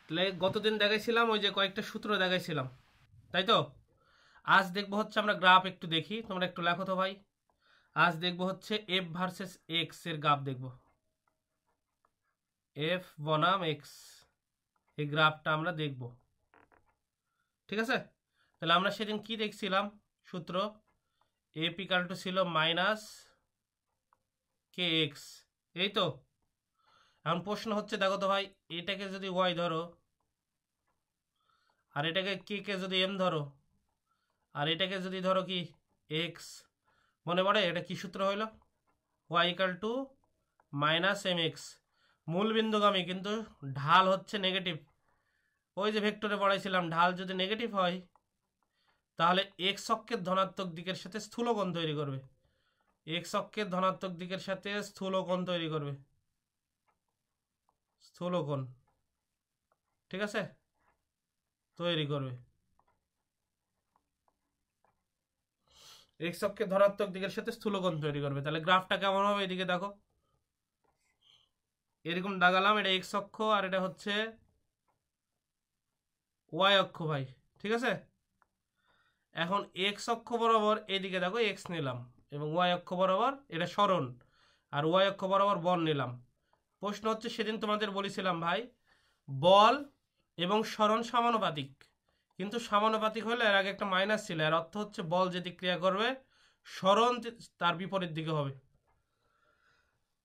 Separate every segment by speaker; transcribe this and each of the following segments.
Speaker 1: তাহলে গতদিন দেখাইছিলাম ওই যে কয়েকটা সূত্র দেখাইছিলাম, তাই তো। আজ দেখবো হচ্ছে আমরা গ্রাফ একটু দেখি, তোমরা একটু লেখো তো ভাই। আজ দেখবো হচ্ছে এফ ভার্সেস এক্স এর গ্রাফ দেখবো। এফ বনাম এক্স, এই গ্রাফটা আমরা দেখব, ঠিক আছে। তাহলে আমরা সেদিন কি দেখছিলাম সূত্র, এফ ইকাল টু ছিল মাইনাস কে এক্স, এই তো। এখন প্রশ্ন হচ্ছে দেখো তো ভাই, এটাকে যদি ওয়াই ধরো আর এটাকে কে কে যদি এম ধরো আর এটাকে যদি ধরো কি এক্স, মনে পড়ে এটা কি সূত্র হইল? Y equal to minus m x, মূল বিন্দুগামী কিন্তু ঢাল হচ্ছে নেগেটিভ। ওই যে ভেক্টরে পড়াইছিলাম, ঢাল যদি নেগেটিভ হয় তাহলে এক্স অক্ষের ধনাত্মক দিকের সাথে স্থূলকোণ তৈরি করবে। এক্স অক্ষের ধনাত্মক দিকের সাথে স্থূলকোণ তৈরি করবে, স্থূলকোণ, ঠিক আছে, তৈরি করবে। এক্স অক্ষের ধনাত্মক দিকের সাথে স্থূলকোণ তৈরি করবে। তাহলে গ্রাফটা কেমন হবে? এদিকে দেখো, এরকম দাগালাম, এটা এক্স অক্ষ আর এটা হচ্ছে ওয়াই অক্ষ ভাই, ঠিক আছে। এখন এক্স অক্ষ বরাবর এদিকে দেখো এক্স নিলাম এবং ওয়াই অক্ষ বরাবর এটা সরণ আর ওয়াই অক্ষ বরাবর বল নিলাম। প্রশ্ন হচ্ছে সেদিন তোমাদের বলেছিলাম ভাই, বল এবং সরণ সমানুপাতিক, কিন্তু সমানুপাতিক হলে এর আগে একটা মাইনাস ছিল, এর অর্থ হচ্ছে বল যেদিক ক্রিয়া করবে সরণ তার বিপরীত দিকে হবে।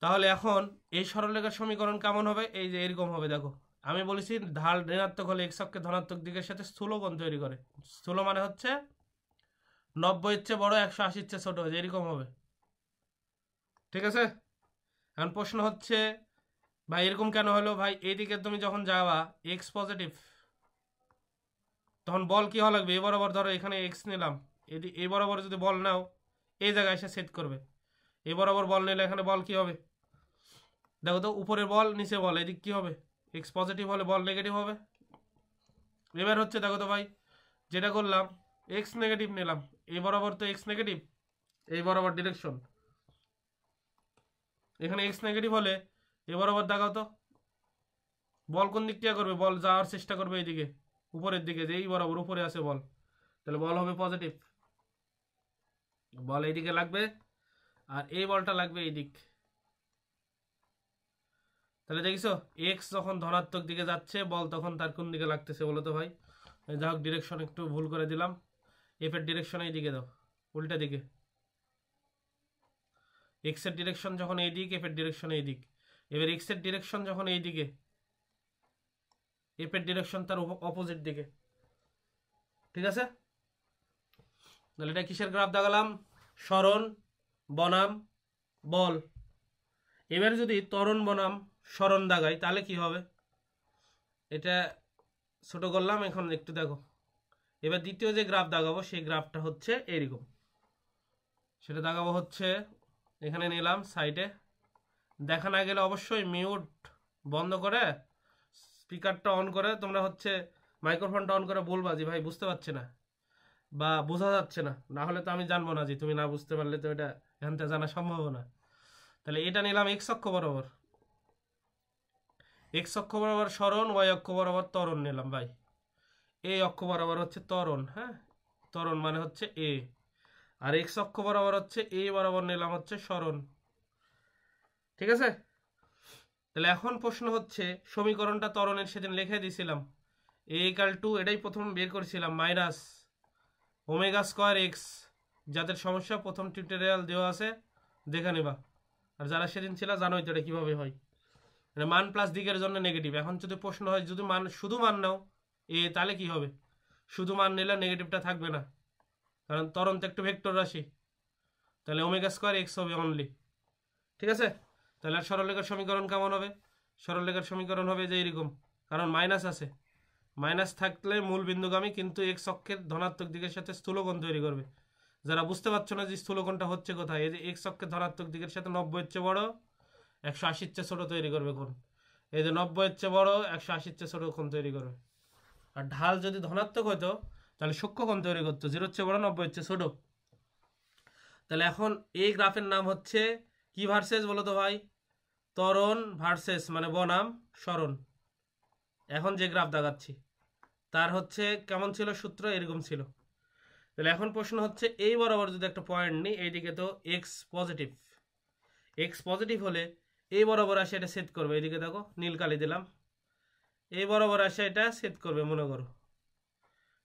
Speaker 1: তাহলে এখন এই সরলরেখার সমীকরণ কেমন হবে? এই যে এরকম হবে, দেখো আমি বলেছি ঢাল ঋণাত্মক হলে এক্স অক্ষের ধনাত্মক দিকের সাথে স্থূলকোণ তৈরি করে। স্থূল মানে হচ্ছে 90 এর চেয়ে বড়, 180 এর চেয়ে ছোট, এরকম হবে, ঠিক আছে। এখন প্রশ্ন হচ্ছে ভাই এরকম কেন হলো? ভাই এইদিকে তুমি যখন যাবা এক্স পজিটিভ, তখন বল কি হওয়া লাগবে? এ বরাবর ধরো এখানে এক্স নিলাম, এই বরাবর যদি বল নাও এই জায়গায় এসে সেট করবে। এ বরাবর বল নিলে এখানে বল কি হবে? দেখো তো, উপরে বল নিচে বল, এদিক কি হবে? এক্স পজিটিভ হলে বল নেগেটিভ হবে। এবার হচ্ছে দেখো তো ভাই, যেটা করলাম এক্স নেগেটিভ নিলাম, এই বরাবর তো এক্স নেগেটিভ, এই বরাবর ডিরেকশন, এখানে এক্স নেগেটিভ হলে এ বরাবর দেখাও তো বল কোন দিক দিয়ে করবে? বল যাওয়ার চেষ্টা করবে এইদিকে, উপরের দিকে, যে এই বরাবর উপরে আছে বল, তাহলে বল হবে পজিটিভ, বল এইদিকে লাগবে আর এই বলটা লাগবে এই দিক। তাহলে দেখিছো এক্স যখন ধনাত্মক দিকে যাচ্ছে বল তখন তার কোন দিকে লাগতেছে বলো তো ভাই? যাই হোক, ডিরেকশন একটু ভুল করে দিলাম, এফ এর ডিরেকশন এই দিকে দাও, উল্টা দিকে। এক্স এর ডিরেকশন যখন এই দিক, এফ এর ডিরেকশন এই দিক। এবার এক্স এর ডিরেকশন যখন এই দিকে, এফ এর ডিরেকশন তার অপোজিট দিকে, ঠিক আছে। তাহলে এটা কিসের গ্রাফ দেখালাম? সরণ বনাম বল। এবার যদি ত্বরণ বনাম সরণ দাগাই তাহলে কি হবে? এটা ছোট করলাম, এখন একটু দেখো। এবার দ্বিতীয় যে গ্রাফ দাগাবো সেই গ্রাফটা হচ্ছে এরকম, সেটা দাগাবো হচ্ছে এখানে নিলাম সাইডে। দেখা না গেলে অবশ্যই মিউট বন্ধ করে স্পিকারটা অন করে তোমরা হচ্ছে মাইক্রোফোনটা অন করে বলবা যে ভাই বুঝতে পারছি না বা বোঝা যাচ্ছে না, না হলে তো আমি জানবো না, যে তুমি না বুঝতে পারলে তো এটা এখান থেকে জানা সম্ভব না। তাহলে এটা নিলাম এক্স অক্ষ বরাবর, এক্স অক্ষ বরাবর সরণ, ওয়াই অক্ষ বরাবর ত্বরণ নিলাম ভাই। এই অক্ষ বরাবর হচ্ছে ত্বরণ, হ্যাঁ, ত্বরণ মানে হচ্ছে এ, আর এক্স অক্ষ বরাবর হচ্ছে এ বরাবর নিলাম হচ্ছে সরণ, ঠিক আছে। তাহলে এখন প্রশ্ন হচ্ছে সমীকরণটা ত্বরণের সেদিন লিখে দিয়েছিলাম, এ ইকাল টু, এটাই প্রথম বের করেছিলাম, মাইনাস ওমেগা স্কোয়ার এক্স। যাদের সমস্যা প্রথম টিউটোরিয়াল দেওয়া আছে দেখে নেবা, আর যারা সেদিন ছিল জানোই তো এটা কীভাবে হয়। মানে মান প্লাস দিকের জন্য নেগেটিভ। এখন যদি প্রশ্ন হয় যদি মান শুধু মান নাও এ, তাহলে কি হবে? শুধু মান নিলে নেগেটিভটা থাকবে না, কারণ ত্বরণ তো একটু ভেক্টর রাশি, তাহলে ওমেগা স্কোয়ার এক্স হবে অনলি, ঠিক আছে। তাহলে আর সরলরেখার সমীকরণ কেমন হবে? সরলরেখার সমীকরণ হবে যে এরকম, কারণ মাইনাস আছে, মাইনাস থাকলে মূল বিন্দুগামী কিন্তু এক্স অক্ষের ধনাত্মক দিকের সাথে স্থূলকোণ তৈরি করবে। যারা বুঝতে পারছো না যে স্থূলকোণটা হচ্ছে কোথায়, এই যে এক্স অক্ষের ধনাত্মক দিকের সাথে 90 এর চেয়ে বড়, 180 এর চেয়ে ছোট তৈরি করবে কোণ। এই যে 90 এর চেয়ে বড়, 180 এর চেয়ে ছোট কোণ তৈরি করবে। আর ঢাল যদি ধনাত্মক হতো তাহলে সূক্ষ্মকোণ তৈরি করতো, 0 এর চেয়ে বড়, 90 এর চেয়ে ছোট। তাহলে এখন এই গ্রাফের নাম হচ্ছে কি ভার্সেস বলো তো ভাই? ত্বরণ ভার্সেস মানে বনাম সরণ। এখন যে গ্রাফ দেখাচ্ছি তার হচ্ছে কেমন ছিল সূত্র, এরকম ছিল। তাহলে এখন প্রশ্ন হচ্ছে এই বরাবর যদি একটা পয়েন্ট নিই, এইদিকে তো এক্স পজিটিভ, এক্স পজিটিভ হলে এই বরাবর আসে এটা সেট করবে, এইদিকে দেখো নীল কালি দিলাম, এই বরাবর আসে এটা সেট করবে মনে করো,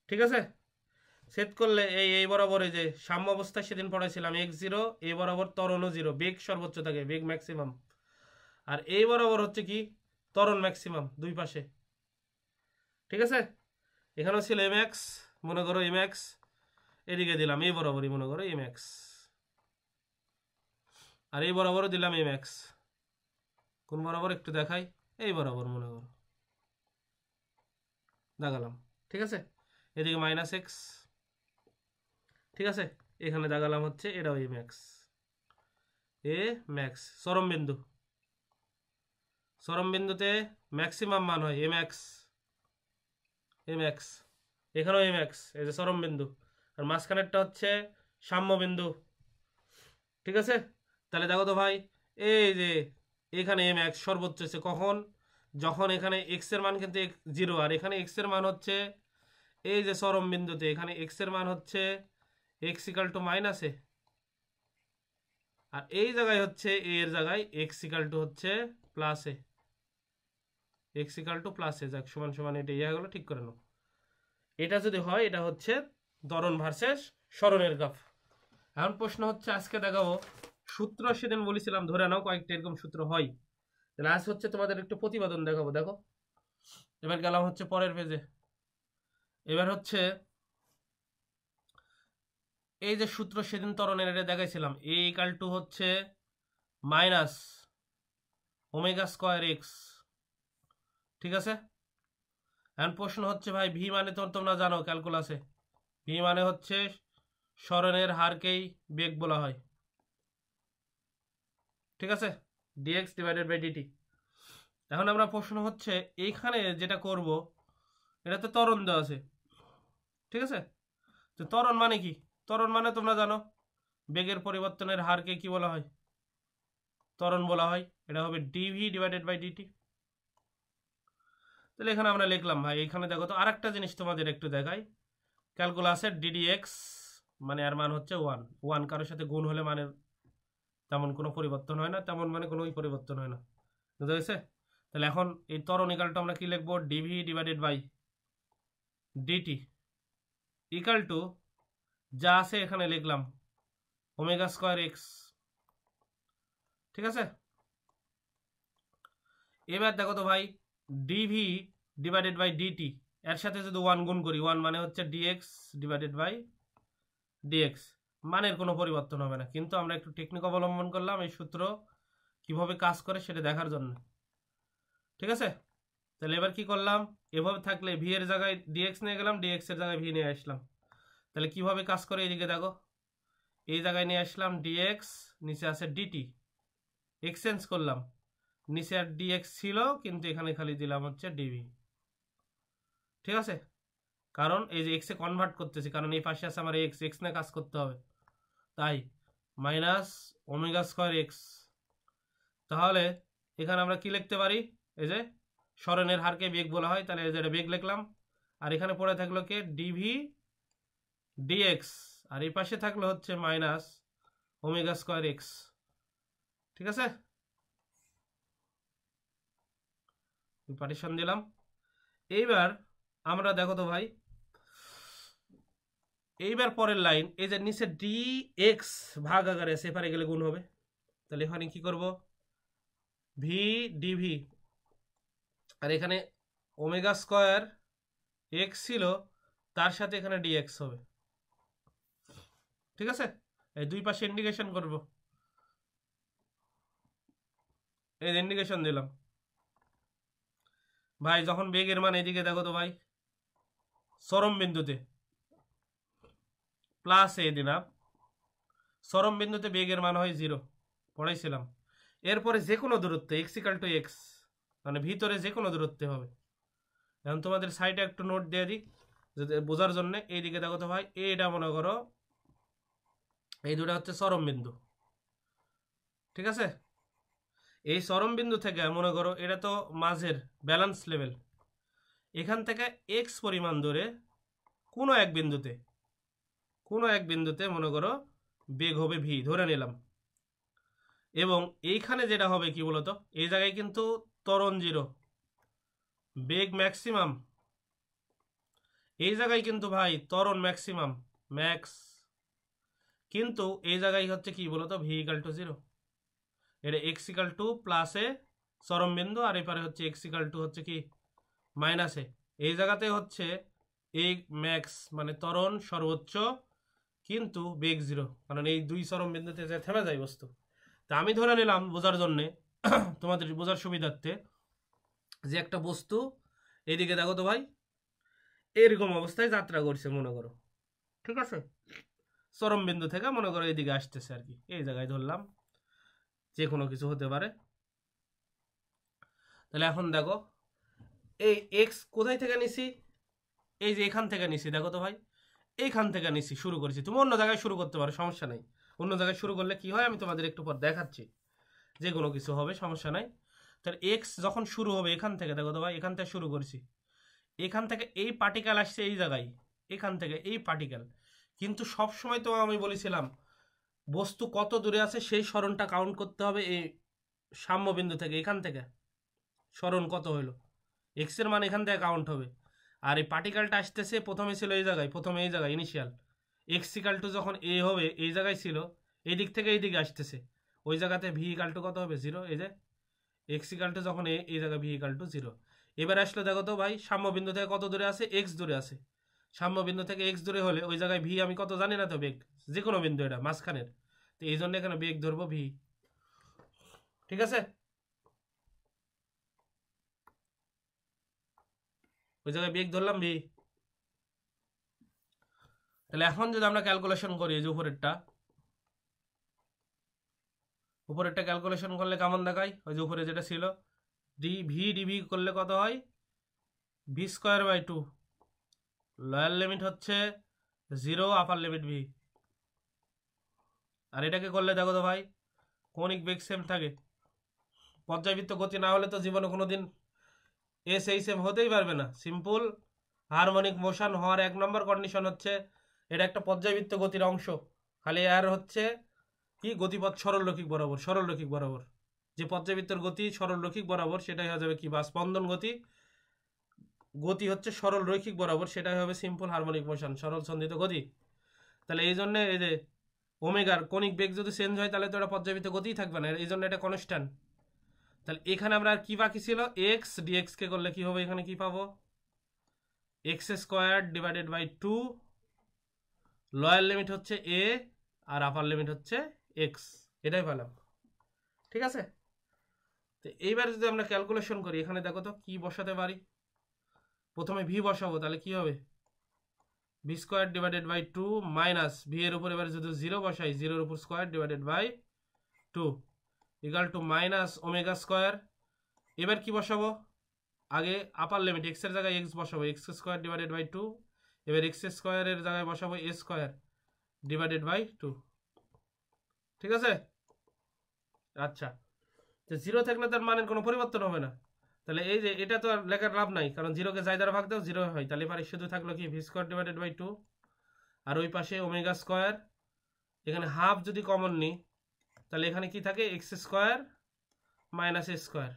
Speaker 1: ঠিক আছে। সেট করলে এই বরাবর এই যে সাম্য অবস্থায় সেদিন পড়াইছিলাম এক্স জিরো, এই বরাবর ত্বরণও জিরো, বেগ সর্বোচ্চ থাকে, বেগ ম্যাক্সিমাম। আর এই বরাবর হচ্ছে কি ত্বরণ ম্যাক্সিমাম দুই পাশে, ঠিক আছে। এখানেও ছিল এম এক্স, মনে করো এম এক্স, এদিকে দিলাম এই বরাবরই মনে করো এম এক্স, আর এই বরাবরও দিলাম এম এক্স। কোন বরাবর একটু দেখাই, এই বরাবর মনে করো দাগালাম, ঠিক আছে। এদিকে মাইনাস এক্স, ঠিক আছে। এখানে দাগালাম হচ্ছে এটাও এ ম্যাক্স, এ ম্যাক্স চরম বিন্দু, চরম বিন্দুতে ম্যাক্সিমাম মান হয় এম এক্স, এম এক্স, এখানেও এম এক্স, এই যে চরম বিন্দু, আর মাঝখানেরটা হচ্ছে সাম্য বিন্দু, ঠিক আছে। তাহলে দেখো তো ভাই, এই যে এখানে এম এক্স সর্বোচ্চ হচ্ছে কখন, যখন এখানে এক্স এর মান কিন্তু জিরো, আর এখানে এক্স এর মান হচ্ছে এই যে চরম বিন্দুতে এখানে এক্স এর মান হচ্ছে x equal to minus a, আর এই জায়গায় হচ্ছে এ এর জায়গায় এক্স ইকাল টু হচ্ছে plus a, x equal to plus a, যাক সমান সমান এটা ইয়া গেলো, ঠিক করে নাও। এটা যদি হয় এটা হচ্ছে ত্বরণ ভার্সেস সরণের গ্রাফ। এখন প্রশ্ন হচ্ছে আজকে দেখাবো সূত্র, সেদিন বলেছিলাম ধরে নাও কয়েকটা এরকম সূত্র হয়, তাহলে আজ হচ্ছে তোমাদের একটু প্রতিপাদন দেখাবো। দেখো এবার গেলাম হচ্ছে পরের পেজে, এবার হচ্ছে এই যে সূত্র সেদিন ত্বরণের এটা দেখাইছিলাম, এ ইকাল টু হচ্ছে মাইনাস ওমেগা স্কোয়ার এক্স, ঠিক আছে। এখন প্রশ্ন হচ্ছে ভাই ভি মানে তো তোমরা জানো ক্যালকুলাসে, ভি মানে হচ্ছে সরণের হারকেই বেগ বলা হয়, ঠিক আছে, ডিএক্স ডিভাইডেড বাই ডিটি। এখন আমরা প্রশ্ন হচ্ছে এইখানে যেটা করব, এটাতে ত্বরণ দেওয়া আছে, ঠিক আছে। তো ত্বরণ মানে কি, ত্বরণ মানে তোমরা জানো বেগের পরিবর্তনের হারকে কি বলা হয়, ত্বরণ বলা হয়। এটা হবে ডিভি ডিভাইডেড বাই ডিটি। তাহলে এখানে আমরা লিখলাম ভাই, এখানে দেখো তো আরেকটা জিনিস তোমাদের একটু দেখাই, ক্যালকুলাসের ডিডিএক্স মানে এর মান হচ্ছে ওয়ান, ওয়ান কারোর সাথে গুণ হলে মানের তেমন কোনো পরিবর্তন হয় না, তেমন মানে কোনো পরিবর্তন হয় না, বুঝা গেছে। তাহলে এখন এই ত্বরণ ইকালটা আমরা কি লিখবো, dv divided by dt equal to যা আছে এখানে লিখলাম ওমেগা স্কোয়ার এক্স, ঠিক আছে। এবার দেখো তো ভাই, ডিভি ডিভাইডেড বাই ডিটি এর সাথে যদি ওয়ান গুণ করি, ওয়ান মানে হচ্ছে ডিএক্স ডিভাইডেড বাই ডিএক্স, মানের কোনো পরিবর্তন হবে না, কিন্তু আমরা একটু টেকনিক অবলম্বন করলাম এই সূত্র কিভাবে কাজ করে সেটা দেখার জন্য, ঠিক আছে। তাহলে এবার কি করলাম, এভাবে থাকলে ভি এর জায়গায় ডিএক্স নিয়ে গেলাম, ডিএক্স এর জায়গায় ভি নিয়ে আসলাম, তাহলে কিভাবে কাজ করে এদিকে দেখো, এই জায়গায় নিয়ে আসলাম ডিএক্স, নিচে আছে ডিটি, এক্সচেঞ্জ করলাম, নিচে আর ডিএক্স ছিল কিন্তু এখানে খালি দিলাম হচ্ছে ডিভি, ঠিক আছে। কারণ এই যে এক্স এ কনভার্ট করতেছি, কারণ এই পাশে আছে আমার এক্স, এক্স নিয়ে কাজ করতে হবে, তাই মাইনাস ওমেগা স্কোয়ার এক্স। তাহলে এখানে আমরা কি লিখতে পারি, এই যে সরণের হারকে বেগ বলা হয়, তাহলে এই যে বেগ লিখলাম, আর এখানে পড়ে থাকলো কে ডিভি ডিএক্স, আর এই পাশে থাকলো হচ্ছে মাইনাস ওমেগা স্কোয়ার এক্স, ঠিক আছে। পার্টিশন দিলাম। এইবার আমরা দেখো তো ভাই, এইবার পরের লাইন, এই যে নিচে ডি এক্স ভাগ আকারে সেপারে গেলে গুণ হবে, তাহলে এখানে কি করব, ভি ডিভি, আর এখানে ওমেগা স্কোয়ার এক্স ছিল, তার সাথে এখানে ডিএক্স হবে, ঠিক আছে। এই দুই পাশে ইন্ডিকেশন করব, এই ইন্ডিকেশন দিলাম ভাই। যখন বেগের মান এদিকে দেখো তো ভাই, চরম বিন্দুতে প্লাস এ দিলাম, চরম বিন্দুতে বেগের মান হয় জিরো, পড়াইছিলাম। এরপরে যে কোনো দূরত্ব এক্স ইকাল টু এক্স, মানে ভিতরে যে কোনো দূরত্বে হবে। এখন তোমাদের সাইডে একটু নোট দিয়ে দিই বোঝার জন্য, এইদিকে দেখো তো ভাই, এটা মনে করো এই দুটা হচ্ছে চরম বিন্দু, ঠিক আছে। এই চরম বিন্দু থেকে মনে করো এটা তো মাঝের ব্যালেন্স লেভেল, এখান থেকে এক্স পরিমাণ ধরে কোনো এক বিন্দুতে মনে করো বেগ হবে ভি ধরে নিলাম, এবং এইখানে যেটা হবে কি বলতো, এই জায়গায় কিন্তু ত্বরণ 0, বেগ ম্যাক্সিমাম, এই জায়গায় কিন্তু ভাই ত্বরণ ম্যাক্সিমাম ম্যাক্স, কিন্তু এই জায়গায় হচ্ছে কি বলতো ভি ইকাল টু 0, এটা এক্স ইকাল টু প্লাসে চরম বিন্দু, আর এপারে হচ্ছে এক্স ইকাল টু হচ্ছে কি মাইনাসে, এই জায়গাতে হচ্ছে এই ম্যাক্স মানে ত্বরণ সর্বোচ্চ কিন্তু বেগ 0, কারণ এই দুই চরম বিন্দুতে যে থেমে যায় বস্তু। তা আমি ধরে নিলাম বোঝার জন্যে, তোমাদের বোঝার সুবিধার্থে, যে একটা বস্তু এইদিকে দেখো তো ভাই এরকম অবস্থায় যাত্রা করছে মনে করো, ঠিক আছে, চরম বিন্দু থেকে মনে করো এইদিকে আসতেছে আর কি, এই জায়গায় ধরলাম, যে কোনো কিছু হতে পারে। তাহলে এখন দেখো এই এক্স কোথায় থেকে নিছি, এই যে এখান থেকে নিছি, দেখো তো ভাই এইখান থেকে নিছি, শুরু করেছি, তুমি অন্য জায়গায় শুরু করতে পারো, সমস্যা নাই, অন্য জায়গায় শুরু করলে কি হয় আমি তোমাদের একটু পর দেখাচ্ছি, যে কোনো কিছু হবে সমস্যা নাই। তাহলে এক্স যখন শুরু হবে এখান থেকে, দেখো তো ভাই এখান থেকে শুরু করেছি, এখান থেকে এই পার্টিকেল আসছে এই জায়গায়, এখান থেকে এই পার্টিকেল, কিন্তু সব সময় তো আমি বলেছিলাম বস্তু কত দূরে আছে সেই সরণটা কাউন্ট করতে হবে, এই সাম্য বিন্দু থেকে, এখান থেকে সরণ কত হলো, এক্স এর মান এখান থেকে কাউন্ট হবে, আর এই পার্টিকেলটা আসতেছে প্রথমে ছিল এই জায়গায়, প্রথমে এই জায়গায় ইনিশিয়াল এক্স ইকাল টু যখন এ হবে এই জায়গায় ছিল, এই দিক থেকে এই দিকে আসতেছে, ওই জায়গাতে ভি ইকাল টু কত হবে 0, এই যে এক্স ইকাল টু যখন এই জায়গায় ভি ইকাল টু 0, এবার আসলে দেখো তো ভাই সাম্য বিন্দু থেকে কত দূরে আছে, এক্স দূরে আছে, সাম্য বিন্দু থেকে এক্স দূরে হলে ওই জায়গায় ভি আমি কত জানি না তো, বেগ যে কোনো বিন্দু এটা মাঝখানের, তো এই জন্য এখানে বেগ ধরবো ভি, ঠিক আছে, ওই জায়গায় বেগ ধরলাম ভি। তাহলে এখন যদি আমরা ক্যালকুলেশন করি, যে উপরেরটা ক্যালকুলেশন করলে কেমন দেখায়, ওই যে উপরে যেটা ছিল ডিভি করলে কত হয়, v square by 2, lower limit হচ্ছে 0, আপার লিমিট ভি, আর এটাকে করলে দেখো তো ভাই কৌণিক বেগ সেম থাকে, পর্যায়বৃত্ত গতি না হলে তো জীবনে কোনোদিন এস এই সেম হতেই পারবে না, সিম্পল হারমোনিক মোশন হওয়ার 1 নম্বর কন্ডিশন হচ্ছে এটা একটা পর্যায়বৃত্ত গতির অংশ, খালি আর হচ্ছে কি গতিপথ সরলরৈখিক বরাবর, যে পর্যায়বৃত্তের গতি সরলরৈখিক বরাবর সেটাই হয়ে যাবে কি, বা স্পন্দন গতি হচ্ছে সরল রৈখিক বরাবর, সেটাই হবে সিম্পল হারমোনিক মোশন, সরল সন্ধিত গতি। তাহলে এই জন্য এই যে ওমেগার কণিক বেগ যদি চেঞ্জ হয় তাহলে তো এটা পর্যায়বৃত্ত গতিই থাকবে না, এই জন্য এটা কনস্ট্যান্ট। তাহলে এখানে আমরা আর কি বাকি ছিল, এক্স ডিএক্স কে করলে কি হবে, এখানে কি পাবো, x square divided by 2, lower limit হচ্ছে এ আর আপার লিমিট হচ্ছে এক্স, এটাই পেলাম, ঠিক আছে। তো এইবার যদি আমরা ক্যালকুলেশন করি, এখানে দেখো তো কি বসাতে পারি, প্রথমে ভি বসাবো, তাহলে কি হবে v square divided by 2 minus v এর উপর এবার যদি 0 বসাই, 0 এর উপর square divided by 2 equal to minus omega square, এবার কি বসাবো, আগে আপার লিমিট এক্স এর জায়গায় এক্স বসাবো, এক্স স্কোয়ার ডিভাইডেড বাই 2, এবার এক্স স্কোয়ারের জায়গায় বসাবো এ স্কোয়ার ডিভাইডেড বাই 2, ঠিক আছে। আচ্ছা, তো 0 থাকলে তার মানের কোনো পরিবর্তন হবে না, তাহলে এই যে এটা তো আর লেখার লাভ নাই, কারণ 0 কে যাই দ্বারা ভাগ দাও 0 হয়, তাহলে এবারে শুধু থাকলো কি ভি স্কোয়ার ডিভাইডেড বাই 2, আর ওই পাশে ওমেগা স্কোয়ার, এখানে হাফ যদি কমন নিই তাহলে এখানে কি থাকে এক্স স্কোয়ার মাইনাস এ স্কোয়ার,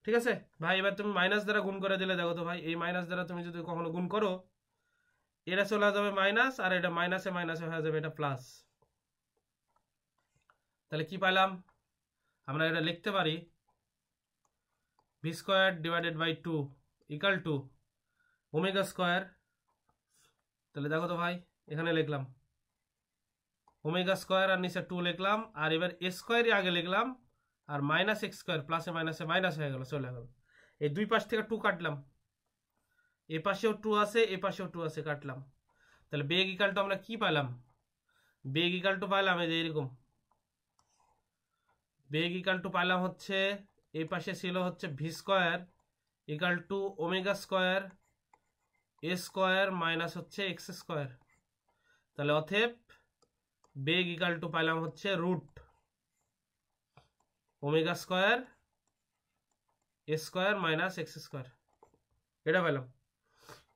Speaker 1: ঠিক আছে ভাই। এবার তুমি মাইনাস দ্বারা গুণ করে দিলে দেখো তো ভাই, এই মাইনাস দ্বারা তুমি যদি কখনো গুণ করো এটা চলে যাবে মাইনাস, আর এটা মাইনাসে মাইনাসে হয়ে যাবে এটা প্লাস, তাহলে কি পাইলাম, আমরা এটা লিখতে পারি v square divided by 2 equal to omega square, তাহলে দেখো তো ভাই এখানে লিখলাম ওমেগা স্কোয়ার আর নিচে 2 লিখলাম, আর এবার এ স্কোয়ারই আগে লিখলাম, আর মাইনাস এক্স স্কোয়ার প্লাসে মাইনাসে মাইনাস হয়ে গেল, চলে গেল, এই দুই পাশ থেকে 2 কাটলাম, এ পাশেও 2 আছে এ পাশেও 2 আছে, কাটলাম, তাহলে বেগ ইকাল টু আমরা কি পাইলাম, বেগ ইকাল টু পাইলাম এই যে এরকম, বেগ ইকাল টু পাইলাম হচ্ছে এই পাশে ছিল হচ্ছে V square equal to omega square a square minus হচ্ছে এক্স স্কোয়ার, তাহলে অতএব বেগ ইকাল টু পাইলাম হচ্ছে root omega square a square minus x square, এটা পেলাম।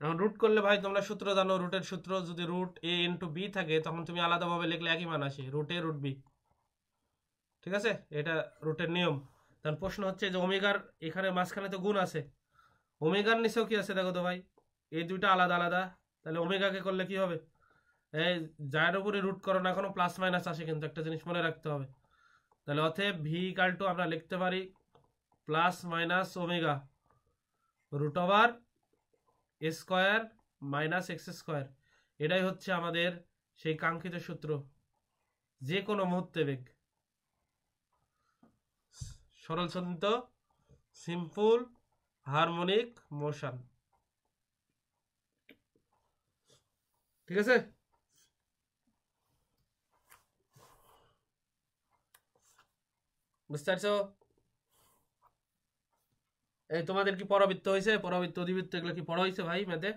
Speaker 1: এখন রুট করলে ভাই তোমরা সূত্র জানো, রুটের সূত্র যদি রুট এ ইন্টু বি থাকে তখন তুমি আলাদাভাবে লিখলে একই মান আসে, রুট এ রুট বি। ঠিক আছে, এটা রুটের নিয়ম। তখন প্রশ্ন হচ্ছে যে ওমেগার এখানে মাঝখানে তো গুণ আছে, ওমেগার নিচেও কি আছে দেখো তো ভাই, এই দুইটা আলাদা আলাদা, তাহলে ওমেগাকে করলে কি হবে, এই যার উপরে রুট করো না কোনো প্লাস মাইনাস আসে, কিন্তু একটা জিনিস মনে রাখতে হবে। তাহলে অতএব ভি ইকাল টু আমরা লিখতে পারি plus minus omega root over square minus x square. এটাই হচ্ছে আমাদের সেই কাঙ্ক্ষিত সূত্র, যে কোনো মুহূর্তে বেগ, সরল সন্ধিত সিম্পল হারমোনিক মোশন। ঠিক আছে, বুঝতে পারছো? এই তোমাদের কি পরাবৃত্ত হয়েছে, পরাবৃত্ত অধিবৃত্ত এগুলো কি পড়া হয়েছে ভাই ম্যাথে?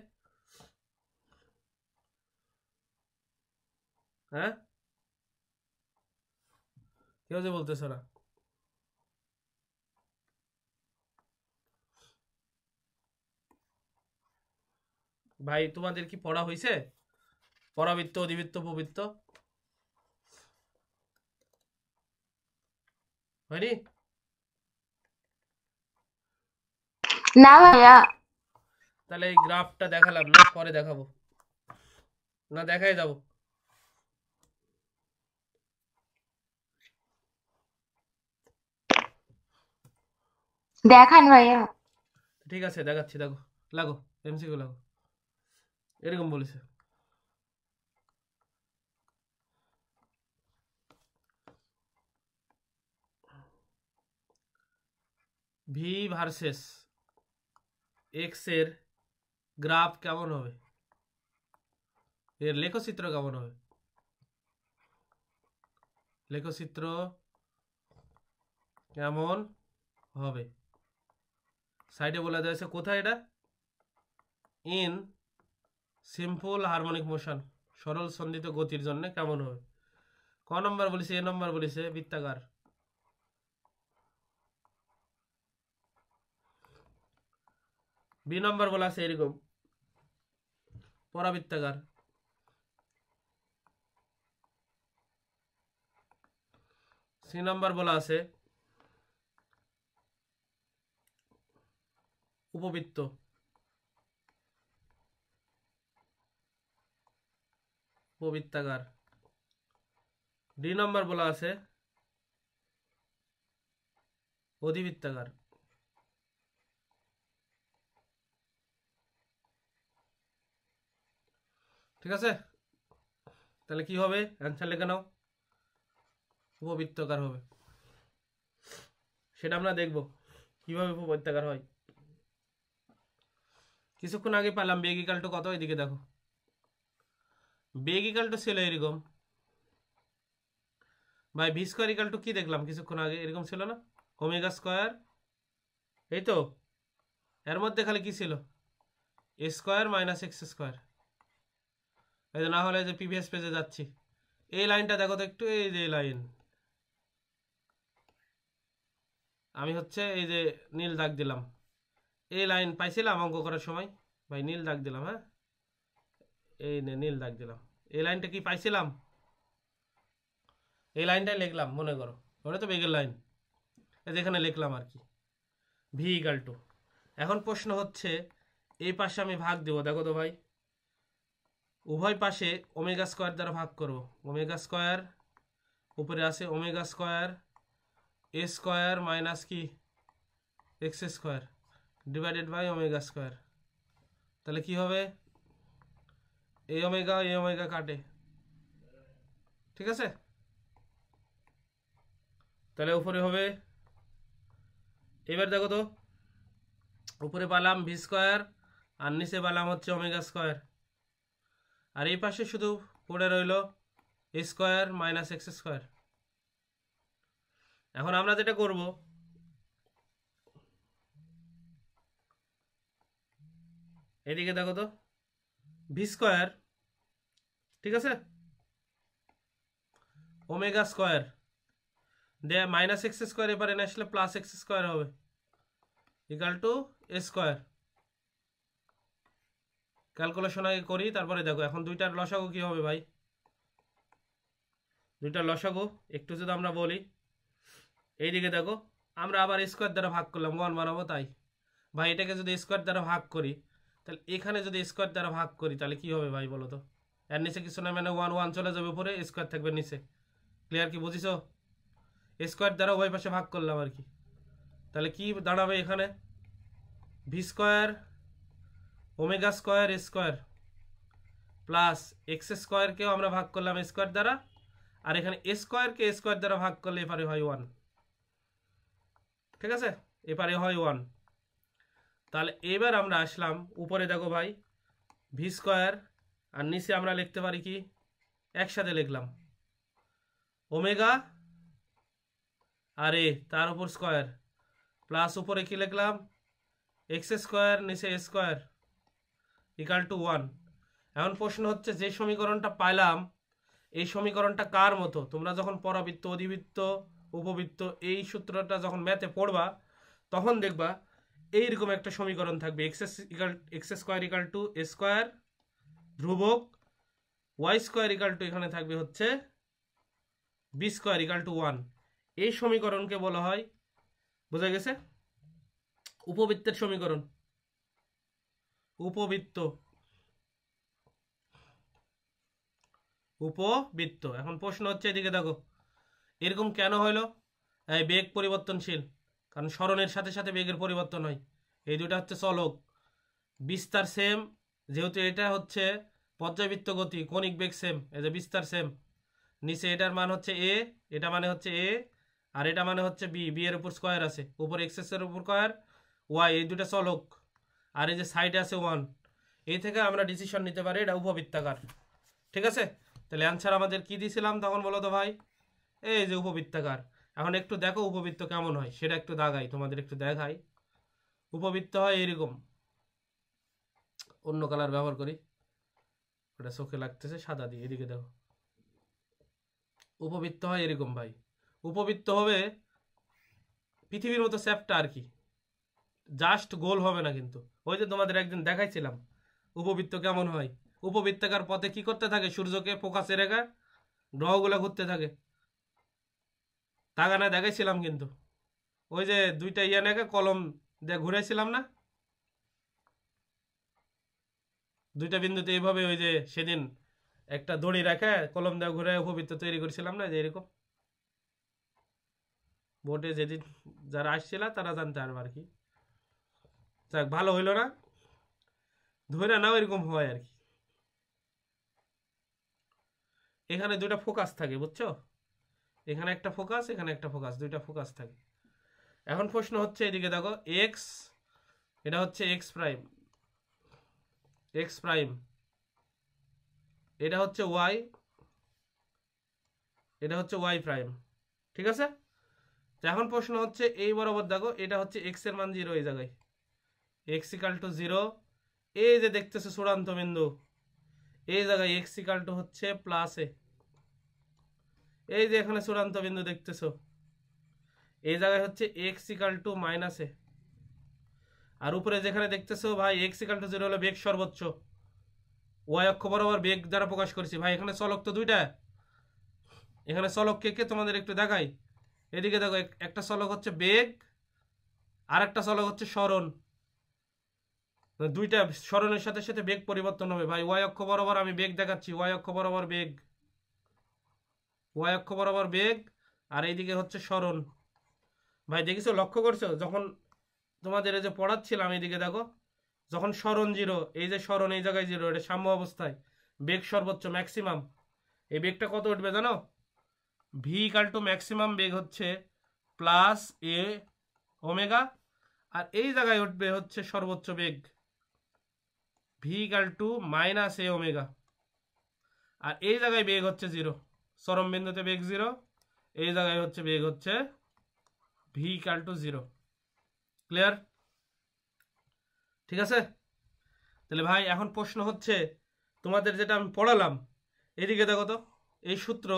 Speaker 1: হ্যাঁ, কেউ যে বলতেছো না ভাই, তোমাদের কি পড়া হয়েছে পরাবৃত্ত অধিবৃত্ত উপবৃত্ত? হয়নি?
Speaker 2: না ভাইয়া।
Speaker 1: তাহলে এই গ্রাফটা দেখালাম না, পরে দেখাবো না, দেখাই যাবো।
Speaker 2: দেখান ভাইয়া।
Speaker 1: ঠিক আছে দেখাচ্ছি, দেখো, লাগো এমসিকিউ লাগো, এরকম বলেছে। ভি ভার্সেস এক্স এর গ্রাফ কেমন হবে, এর লেখচিত্র কেমন হবে, লেখচিত্র কেমন হবে। সাইডে বলে দেওয়া হয়েছে কোথায়, এটা ইন সিম্পল হারমোনিক মোশন, সরল সন্ধিত গতির জন্য কেমন হবে। ক নম্বর বলেছে, এ নম্বর বলেছে বৃত্তাকার, বি নম্বর বলা আছে এরকম পরাবৃত্তাকার, সি নম্বর বলা আছে উপবৃত্ত, উপবৃত্তাকার, ডি নম্বর বলা আছে অধিবৃত্তাকার। ঠিক আছে, তাহলে কি হবে, অ্যান্সার লিখে নাও, উপবৃত্তাকার হবে। সেটা আমরা দেখব কিভাবে উপবৃত্তাকার হয়। কিছুক্ষণ আগে পেলাম বেগ ইকাল টু কত, এদিকে দেখো, বেগ ইকাল টু ছিল এরকম ভাই, ভি স্কোয়ার ইকাল টু কি দেখলাম কিছুক্ষণ আগে, এরকম ছিল না, ওমেগা স্কোয়ার, এই তো, এর মধ্যে খালি কি ছিল, এ স্কোয়ার মাইনাস এক্স স্কোয়ার। এই যে না হলে যে প্রিভিয়াস পেজে যাচ্ছি, এই লাইনটা দেখো তো একটু, এই যে লাইন, আমি হচ্ছে এই যে নীল দাগ দিলাম, এই লাইন পাইছিলাম অঙ্ক করার সময় ভাই, নীল দাগ দিলাম, হ্যাঁ এই নীল দাগ দিলাম, এই লাইনটা কি পাইছিলাম, এই লাইনটাই লিখলাম মনে করো, ওটা তো বেগের লাইন, যেখানে লিখলাম আর কি, ভি ইকাল টু। এখন প্রশ্ন হচ্ছে এই পাশে আমি ভাগ দেবো, দেখো তো ভাই, উভয় পাশে ওমেগা স্কোয়ার দ্বারা ভাগ করব, ওমেগা স্কোয়ার উপরে আছে omega square a square minus কি x square divided by omega square. তাহলে কি হবে, এ ওমেগা কাটে, ঠিক আছে, তাহলে উপরে হবে, এবার দেখো তো, উপরে পালাম ভি স্কোয়ার আর নিচে পালাম হচ্ছে ওমেগা স্কোয়ার, আর এই পাশে শুধু পড়ে রইল এ স্কোয়ার মাইনাস এক্স স্কোয়ার। এখন আমরা যেটা করব, এদিকে দেখো তো, ভি স্কোয়ার, ঠিক আছে, ওমেগা স্কোয়ার দে মাইনাস এক্স স্কোয়ার, এবারে না আসলে প্লাস এক্স স্কোয়ার হবে equal to A square. Calculation আগে করি, তারপরে দেখো এখন দুইটার লসাগু কি হবে ভাই। দুইটার লসাগু একটু যদি আমরা বলি, এইদিকে দেখো আমরা আবার স্কোয়ার দ্বারা ভাগ করলাম, 1 বানাবো তাই। ভাই এটাকে যদি স্কোয়ার দ্বারা ভাগ করি, তাহলে এখানে যদি স্কোয়ার দ্বারা ভাগ করি তাহলে কি হবে ভাই বলো তো। এর নিচে কিছু না, মানে 1 1 চলে যাবে উপরে, স্কোয়ার থাকবে নিচে। ক্লিয়ার কি বুঝিছো? স্কোয়ার দ্বারা ওই পাশে ভাগ করলাম আর কি। তাহলে কি দাঁড়াবে এখানে, v square omega square square plus x স্কোয়ারকেও আমরা ভাগ করলাম স্কোয়ার দ্বারা, আর এখানে স্কোয়ারকে স্কোয়ার দ্বারা ভাগ করলে এপারে হয় 1। ঠিক আছে, এপারে হয় 1। তাহলে এবার আমরা আসলাম উপরে, দেখো ভাই ভি স্কোয়ার, আর নিচে আমরা লিখতে পারি কি, একসাথে লিখলাম ওমেগা আর এ, তার উপর স্কোয়ার, প্লাস উপরে কি লিখলাম এক্স স্কোয়ার, নিচে স্কোয়ার ইকাল টু 1। এখন প্রশ্ন হচ্ছে যে সমীকরণটা পাইলাম এই সমীকরণটা কার মতো। তোমরা যখন পরাবৃত্ত, অধিবৃত্ত, উপবৃত্ত এই সূত্রটা যখন ম্যাথে পড়বা তখন দেখবা এইরকম একটা সমীকরণ থাকবে, x square equal two square ধ্রুবক ওয়াই স্কোয়ার ইকাল টু এখানে থাকবে হচ্ছে বি স্কোয়ার ইকাল টু 1। এই সমীকরণকে বলা হয়, বোঝা গেছে, উপবৃত্তের সমীকরণ, উপবৃত্ত, উপবৃত্ত। এখন প্রশ্ন হচ্ছে এদিকে দেখো এরকম কেন হইলো, এই বেগ পরিবর্তনশীল, কারণ সরণের সাথে সাথে বেগের পরিবর্তন হয়। এই দুটা হচ্ছে চলক, বিস্তার সেম, যেহেতু এটা হচ্ছে পর্যায়বৃত্ত গতি, কণিক বেগ সেম, এই যে বিস্তার সেম। নিচে এটার মান হচ্ছে এ, এটা মানে হচ্ছে এ, আর এটা মানে হচ্ছে বি, বি এর উপর স্কোয়ার আছে, উপর এক্স এর উপর স্কোয়ার ওয়াই, এই দুটা চলক, আর এই যে সাইডে আছে 1। এই থেকে আমরা ডিসিশন নিতে পারি এটা উপবৃত্তাকার। ঠিক আছে, তাহলে অ্যান্সার আমাদের কি দিয়েছিলাম তখন বলো তো ভাই, এই যে উপবৃত্তাকার। এখন একটু দেখো উপবৃত্ত কেমন হয় সেটা একটু দাগাই, তোমাদের একটু দেখাই। উপবৃত্ত হয় এরকম, অন্য কালার ব্যবহার করি, ওটা চোখে লাগতেছে সাদা দিয়ে, এদিকে দেখো উপবৃত্ত হয় এরকম ভাই। উপবৃত্ত হবে পৃথিবীর মতো চ্যাপ্টা আর কি, জাস্ট গোল হবে না কিন্তু। ওই যে তোমাদের একদিন দেখাইছিলাম উপবৃত্ত কেমন হয়। উপবৃত্তাকার পথে কি করতে থাকে, সূর্যকে ফোকাসে রেখে গ্রহগুলো ঘুরতে থাকে, তাগানা দেখাইছিলাম কিন্তু। ওই যে দুইটা ইয়া নাকি কলম দিয়ে ঘুরাইছিলাম না, দুইটা বিন্দুতে এইভাবে, ওই যে সেদিন একটা দড়ি রাখে কলম দিয়ে ঘুরে উপবৃত্ত তৈরি করেছিলাম না, যে এরকম। বোটে যেদিন যারা আসছিল তারা জানতে পারবে আর কি। যাক, ভালো হইলো না, ধরে নাও এরকম হয় আর কি। এখানে দুইটা ফোকাস থাকে বুঝছো, এখানে একটা ফোকাস, এখানে একটা ফোকাস, দুইটা ফোকাস থাকে। এখন প্রশ্ন হচ্ছে এদিকে দেখো এক্স, এটা হচ্ছে এক্স প্রাইম, এক্স প্রাইম, এটা হচ্ছে ওয়াই, এটা হচ্ছে ওয়াই প্রাইম। ঠিক আছে, তো এখন প্রশ্ন হচ্ছে এই বরাবর দেখো এটা হচ্ছে এক্স এর মান 0, এই জায়গায় এক্স ইকাল টু 0, এই যে দেখতেছো চূড়ান্ত বিন্দু, এই জায়গায় এক্স ইকাল টু হচ্ছে প্লাস এ, এই যে এখানে চূড়ান্ত বিন্দু দেখতেছো, এই জায়গায় হচ্ছে x equal to minus a, আর উপরে যেখানে দেখতেছো ভাই এক্স ইকাল টু 0 হলো বেগ সর্বোচ্চ, ওয়াই অক্ষ বরাবর বেগ দ্বারা প্রকাশ করেছি। ভাই এখানে চলক তো দুইটা, এখানে চলক কে কে তোমাদের একটু দেখাই। এদিকে দেখো একটা চলক হচ্ছে বেগ, আর একটা চলক হচ্ছে সরণ। দুইটা সরণের সাথে সাথে বেগ পরিবর্তন হবে ভাই। ওয়াই অক্ষ বরাবর আমি বেগ দেখাচ্ছি, ওয়াই অক্ষ বরাবর বেগ, ওয়াই অক্ষ বরাবর বেগ, আর এইদিকে হচ্ছে সরণ। ভাই দেখিছো, লক্ষ্য করছো, যখন তোমাদের এই যে পড়াচ্ছিলাম এইদিকে দেখো, যখন সরণ 0, এই যে সরণ এই জায়গায় 0, এটা সাম্য অবস্থায়, বেগ সর্বোচ্চ ম্যাক্সিমাম, এই বেগটা কত উঠবে জানো, ভি ইকাল টু ম্যাক্সিমাম বেগ হচ্ছে প্লাস এ ওমেগা, আর এই জায়গায় উঠবে হচ্ছে সর্বোচ্চ বেগ v equal to minus a omega, আর এই জায়গায় বেগ হচ্ছে 0, চরম বিন্দুতে বেগ 0, এই জায়গায় হচ্ছে বেগ হচ্ছে ভি ইকাল টু 0। ক্লিয়ার? ঠিক আছে, তাহলে ভাই এখন প্রশ্ন হচ্ছে তোমাদের যেটা আমি পড়ালাম, এদিকে দেখো তো এই সূত্র,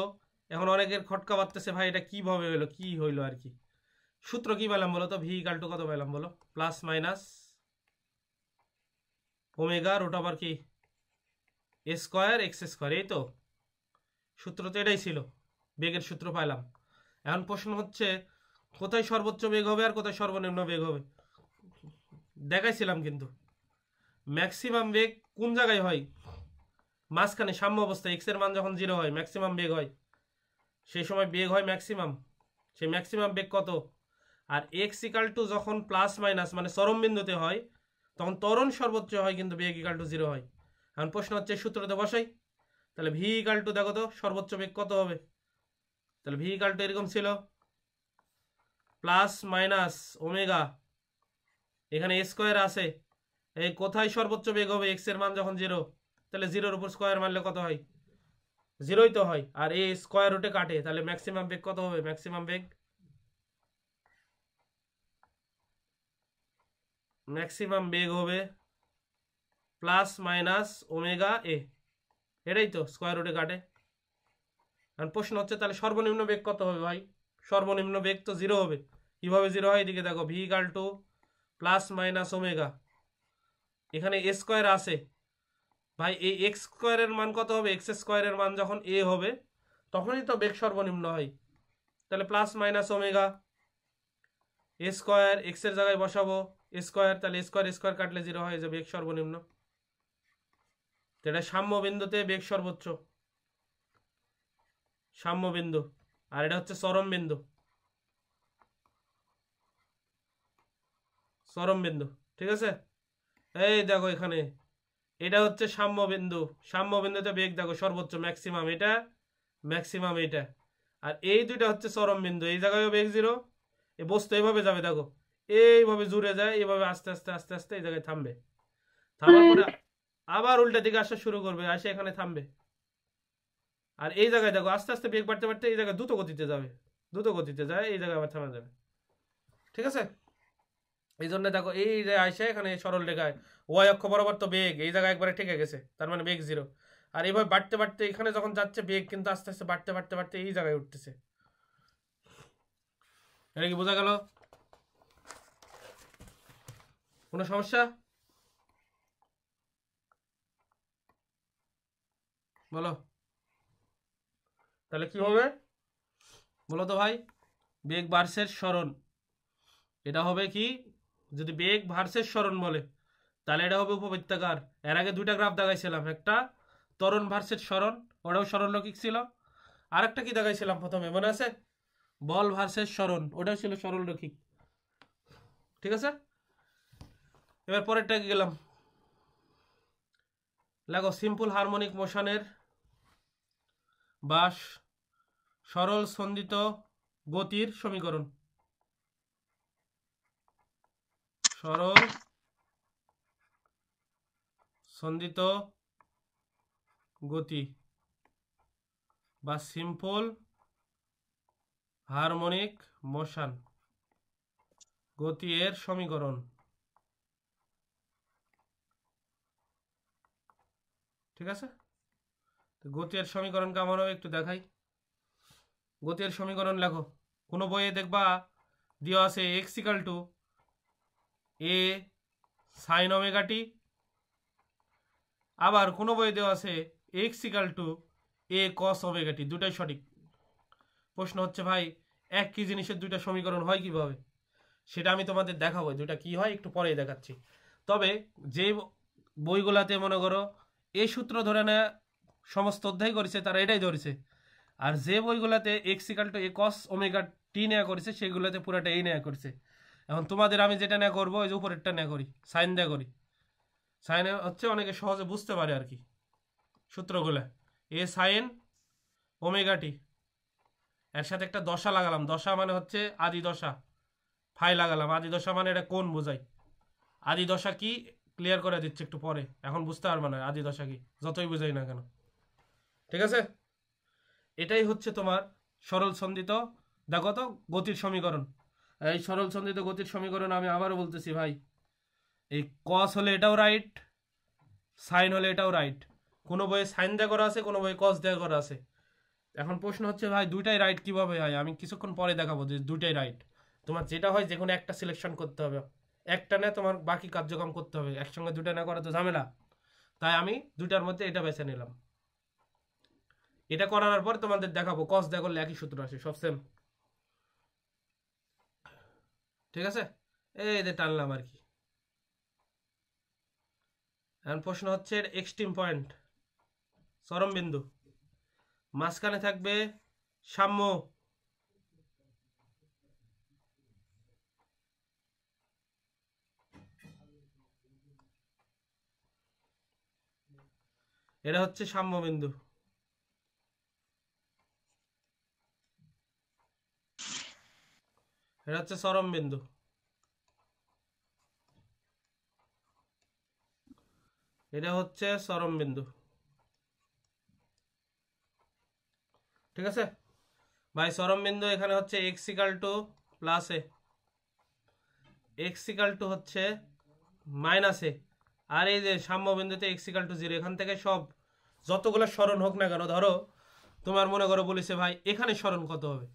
Speaker 1: এখন অনেকের খটকা বাড়তেছে ভাই এটা কিভাবে হইলো, কি হইলো আর কি। সূত্র কি পেলাম বলো তো, ভি ইকাল টু কত পেলাম বলো, plus minus omega root over কি এ স্কোয়ার এক্স স্কোয়ার, এই তো সূত্র তো এটাই ছিল, বেগের সূত্র পাইলাম। এখন প্রশ্ন হচ্ছে কোথায় সর্বোচ্চ বেগ হবে আর কোথায় সর্বনিম্ন বেগ হবে দেখাইছিলাম, কিন্তু ম্যাক্সিমাম বেগ কোন জায়গায় হয়, মাঝখানে সাম্য অবস্থা, এক্স এর মান যখন 0 হয় ম্যাক্সিমাম বেগ হয়, সেই সময় বেগ হয় ম্যাক্সিমাম। সেই ম্যাক্সিমাম বেগ কত? আর এক্স ইকাল টু যখন প্লাস মাইনাস মানে চরম বিন্দুতে হয় তখন ত্বরণ সর্বোচ্চ হয়, কিন্তু বেগ ইকাল টু 0 হয়। এখন প্রশ্ন হচ্ছে সূত্রতে বসাই, তাহলে ভি ইকাল টু দেখো তো সর্বোচ্চ বেগ কত হবে, তাহলে ভি ইকাল টু এরকম ছিল প্লাস মাইনাস ওমেগা, এখানে এ স্কোয়ার আছে, এই কোথায় সর্বোচ্চ বেগ হবে এক্স এর মান যখন 0, তাহলে 0-র উপর স্কোয়ার মারলে কত হয়, 0ই তো হয়, আর এই স্কোয়ার রুটে কাটে, তাহলে ম্যাক্সিমাম বেগ কত হবে, ম্যাক্সিমাম বেগ হবে প্লাস মাইনাস ওমেগা এ, এটাই তো স্কোয়ার রুটে কাটে। আর প্রশ্ন হচ্ছে তাহলে সর্বনিম্ন বেগ কত হবে ভাই, সর্বনিম্ন বেগ তো 0 হবে, কিভাবে 0 হয়, এদিকে দেখো V equal to plus minus omega, এখানে এ স্কোয়ার আছে ভাই, এই এক্স স্কোয়ারের মান কত হবে, এক্স স্কোয়ারের মান যখন এ হবে তখনই তো বেগ সর্বনিম্ন হয়, তাহলে প্লাস মাইনাস ওমেগা এ স্কোয়ার, এক্স এর জায়গায় বসাবো স্কোয়ার, তাহলে স্কোয়ার কাটলে 0 হয়, যে বেগ সর্বনিম্ন, এটা সাম্য বিন্দুতে বেগ সর্বোচ্চ, সাম্য বিন্দু, আর এটা হচ্ছে চরম বিন্দু, চরম বিন্দু, ঠিক আছে। এই দেখো এখানে এটা হচ্ছে সাম্য বিন্দু, সাম্য বিন্দুতে বেগ দেখো সর্বোচ্চ ম্যাক্সিমাম এটা, ম্যাক্সিমাম এটা, আর এই দুইটা হচ্ছে চরম বিন্দু, এই জায়গায় বেগ 0, এই বস্তু এইভাবে যাবে দেখো, এইভাবে জুড়ে যায়, এইভাবে আস্তে আস্তে আস্তে আস্তে এই জায়গায় থামবে, থামার পরে আবার উল্টা দিকে আসা শুরু করবে, আসে এখানে থামবে, আর এই জায়গায় দেখো আস্তে আস্তে বেগ বাড়তে বাড়তে এই জায়গায় দ্রুত গতিতে যাবে, দ্রুত গতিতে যায়, এই জায়গায় আবার থামা যাবে, ঠিক আছে। এই জন্য দেখো এই যে আইসে এখানে সরল রেখায় ওয়াই অক্ষ বরাবর তো বেগ এই জায়গায় একবারে ঠিক গেছে, তার মানে বেগ 0, আর এইভাবে বাড়তে বাড়তে এখানে যখন যাচ্ছে বেগ কিন্তু আস্তে আস্তে বাড়তে বাড়তে বাড়তে এই জায়গায় উঠতেছে, এটা কি বোঝা গেল, কোনো সমস্যা বলো, তাহলে কি হবে বলো তো ভাই, বেগ ভার্সেস সরণ, এটা হবে কি, যদি বেগ ভার্সেস সরণ বলে তাহলে এটা হবে উপবৃত্তাকার। এর আগে দুইটা গ্রাফ দেখাইছিলাম, একটা ত্বরণ ভার্সেস সরণ, ওটাও সরলরৈখিক ছিল, আর একটা কি দেখাইছিলাম প্রথমে মনে আছে, বল ভার্সেস সরণ, ওটাও ছিল সরলরৈখিক, ঠিক আছে। এবার পরেরটা গেলাম, দেখো সিম্পল হারমোনিক মোশনের বা সরল সন্দিত গতির সমীকরণ, সরল সন্দিত গতি বা সিম্পল হারমোনিক মোশন গতি এর সমীকরণ, ঠিক আছে। গতি এর সমীকরণ কেমন হবে একটু দেখাই, গতি এর সমীকরণ লেখো, কোনো বইয়ে দেখবা দেওয়া আছে x equal to a sine omega t, আবার কোনো বইয়ে দেওয়া আছে x equal to a cos omega t, দুটাই সঠিক। প্রশ্ন হচ্ছে ভাই একই জিনিসের দুইটা সমীকরণ হয় কিভাবে, সেটা আমি তোমাদের দেখাবো, দুইটা কি হয় একটু পরেই দেখাচ্ছি। তবে যে বইগুলাতে মনে করো এই সূত্র ধরে নেয় সমস্ত অধ্যায় করেছে তারা এটাই ধরেছে, আর যে বইগুলাতে x equal to a cos omega t নেওয়া করেছে সেগুলোতে পুরাটা এই নেওয়া করছে। এখন তোমাদের আমি যেটা নেওয়া করবো ওই যে উপরেরটা নেওয়া করি, সাইন দেওয়া করি, সাইনে হচ্ছে অনেকে সহজে বুঝতে পারে আর কি সূত্রগুলো, এ সাইন ওমেগা টি, এর সাথে একটা দশা লাগালাম, দশা মানে হচ্ছে আদি দশা, ফাই লাগালাম, আদি দশা মানে এটা কোন বোঝাই, আদি দশা কি ক্লিয়ার করে দিচ্ছে একটু পরে, এখন বুঝতে পারবে না আদি দশা কি যতই বুঝাই না কেন, ঠিক আছে। এটাই হচ্ছে তোমার সরল সন্ধিত দেখো তো গতির সমীকরণ। এই সরল সন্ধিত গতির সমীকরণ আমি আবারও বলতেছি ভাই, এই কস হলে এটাও রাইট, সাইন হলে এটাও রাইট, কোনো বইয়ে সাইন দেওয়া করা আছে, কোনো বইয়ে কস দেওয়া করা আছে। এখন প্রশ্ন হচ্ছে ভাই দুইটাই রাইট কিভাবে হয়, আমি কিছুক্ষণ পরে দেখাবো যে দুইটাই রাইট, তোমার যেটা হয় যে কোনো একটা সিলেকশন করতে হবে, একটা না তোমার বাকি কার্যক্রম করতে হবে, একসঙ্গে দুটা না করা তো ঝামেলা, তাই আমি দুটার মধ্যে এটা বেছে নিলাম। এটা করার পর তোমাদের দেখাবো কস দা করলে একই সূত্র আসে, সব সেম। ঠিক আছে, এই যে টানলাম আর কি। এখন প্রশ্ন হচ্ছে এক্সট্রিম পয়েন্ট, চরম বিন্দু, মাঝখানে থাকবে সাম্য, এটা হচ্ছে সাম্য বিন্দু। এটা হচ্ছে চরম বিন্দু। এটা হচ্ছে চরম বিন্দু। ঠিক আছে ভাই, চরম বিন্দু এখানে হচ্ছে x = প্লাস এ, x = হচ্ছে মাইনাস এ, আর এই যে সাম্য বিন্দুতে x = 0। এখান থেকে সব যতগুলো সরণ হোক না কেন, ধরো তোমার মনে করো বলেছে ভাই এখানে সরণ কত হবে,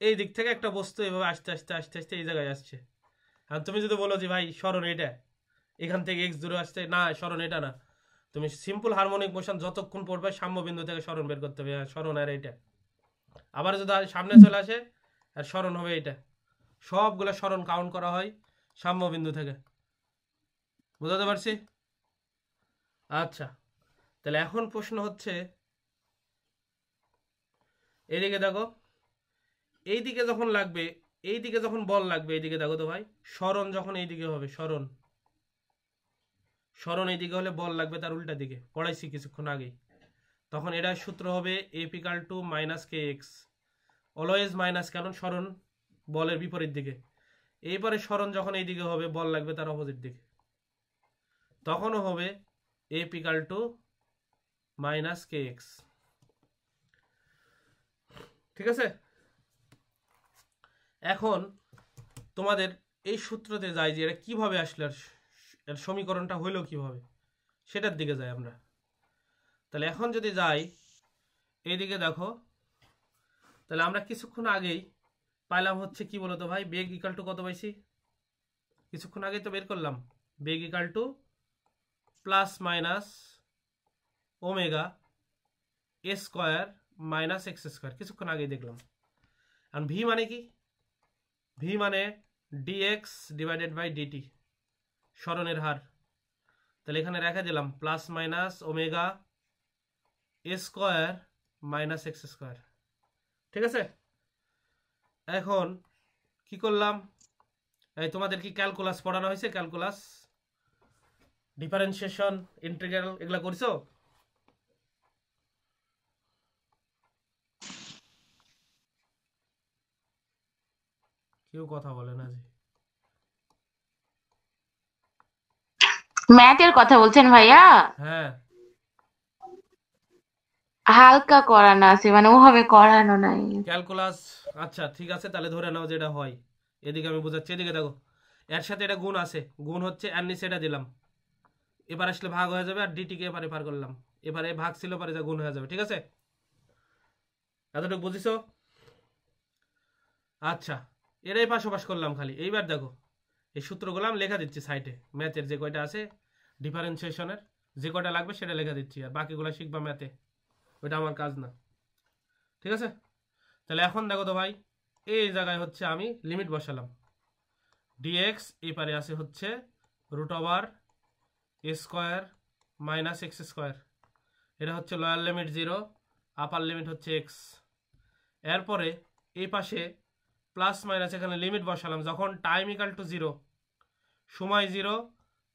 Speaker 1: এই দিক থেকে একটা বস্তু এভাবে আস্তে আস্তে আস্তে আস্তে এই জায়গায় আসছে, আর তুমি যদি বলো যে ভাই সরণ এটা, এখান থেকে x দূরে আসছে, না সরণ এটা না, তুমি সিম্পল হারমোনিক মোশন যতক্ষণ পড়বে সাম্য বিন্দু থেকে সরণ বের করতে হবে, সরণ আর এইটা। আবার যদি সামনে চলে আসে আর সরণ হবে এটা, সবগুলো সরণ কাউন্ট করা হয় সাম্য বিন্দু থেকে। বুঝতে পারছি? আচ্ছা, তাহলে এখন প্রশ্ন হচ্ছে এইদিকে দেখো, এইদিকে যখন লাগবে, এইদিকে যখন বল লাগবে, এইদিকে দেখো তো ভাই, সরণ যখন এইদিকে হবে, সরণ সরণ এইদিকে হলে বল লাগবে তার উল্টা দিকে, পড়াইছি কিছুক্ষণ আগেই। তখন এটার সূত্র হবে F = -kx, অলওয়েজ মাইনাস, কারণ সরণ বলের বিপরীত দিকে। এইবারে সরণ যখন এইদিকে হবে, বল লাগবে তার অপোজিট দিকে, তখনও হবে F = -kx। ঠিক আছে, এখন তোমাদের এই সূত্রতে যাই যে এটা কিভাবে আসলে, এর সমীকরণটা হইলো কিভাবে, সেটার দিকে যাই আমরা। তাহলে এখন যদি যাই এইদিকে দেখো, তাহলে আমরা কিছুক্ষণ আগেই পাইলাম হচ্ছে কি বলতো ভাই, বেগ = কত পাইছি, কিছুক্ষণ আগেই তো বের করলাম, বেগ = +- ω² - x², কিছুক্ষণ আগেই দেখলাম। আর ভি মানে কি, ভি মানে dx/dt, সরণের হার। তাহলে এখানে রেখে দিলাম +- ω² - x²। ঠিক আছে, এখন কি করলাম, এই তোমাদের কি ক্যালকুলাস পড়ানো হয়েছে, ক্যালকুলাস, ডিফারেন্সিয়েশন, ইন্টিগ্রাল এগুলা করছো? কেউ কথা বলে না জি।
Speaker 2: ম্যাথের কথা বলছেন ভাইয়া?
Speaker 1: হ্যাঁ,
Speaker 2: হালকা করানো আছে, মানে ওভাবে করানো নাই।
Speaker 1: ক্যালকুলাস। আচ্ছা ঠিক আছে, তাহলে ধরে নাও যেটা হয়, এদিকে আমি বোঝাচ্ছি, এদিকে দেখো, এর সাথে এটা গুণ আছে, গুণ হচ্ছে এর নিচে এটা দিলাম, এবার আসলে ভাগ হয়ে যাবে, আর ডিটিকে এবারে পার করলাম, এবারে ভাগ ছিল পরে যা গুণ হয়ে যাবে। ঠিক আছে, এতটুকু বুঝিছো? আচ্ছা, এরাই পাশাপাশ করলাম খালি। এইবার দেখো, এই সূত্রগুলো আমি লেখা দিচ্ছি সাইডে, ম্যাথের যে কয়টা আছে ডিফারেন্সিয়েশনের, যে কয়টা লাগবে সেটা লেখা দিচ্ছি, আর বাকিগুলো শিখবা ম্যাথে, ওইটা আমার কাজ না। ঠিক আছে, তাহলে এখন দেখো তো ভাই, এই জায়গায় হচ্ছে আমি লিমিট বসালাম, dx এই পারে আছে হচ্ছে √a² - x², এটা হচ্ছে লোয়ার লিমিট 0, আপার লিমিট হচ্ছে x। এরপরে এই পাশে প্লাস মাইনাস, এখানে লিমিট বসালাম, যখন টাইম = 0, সময় 0,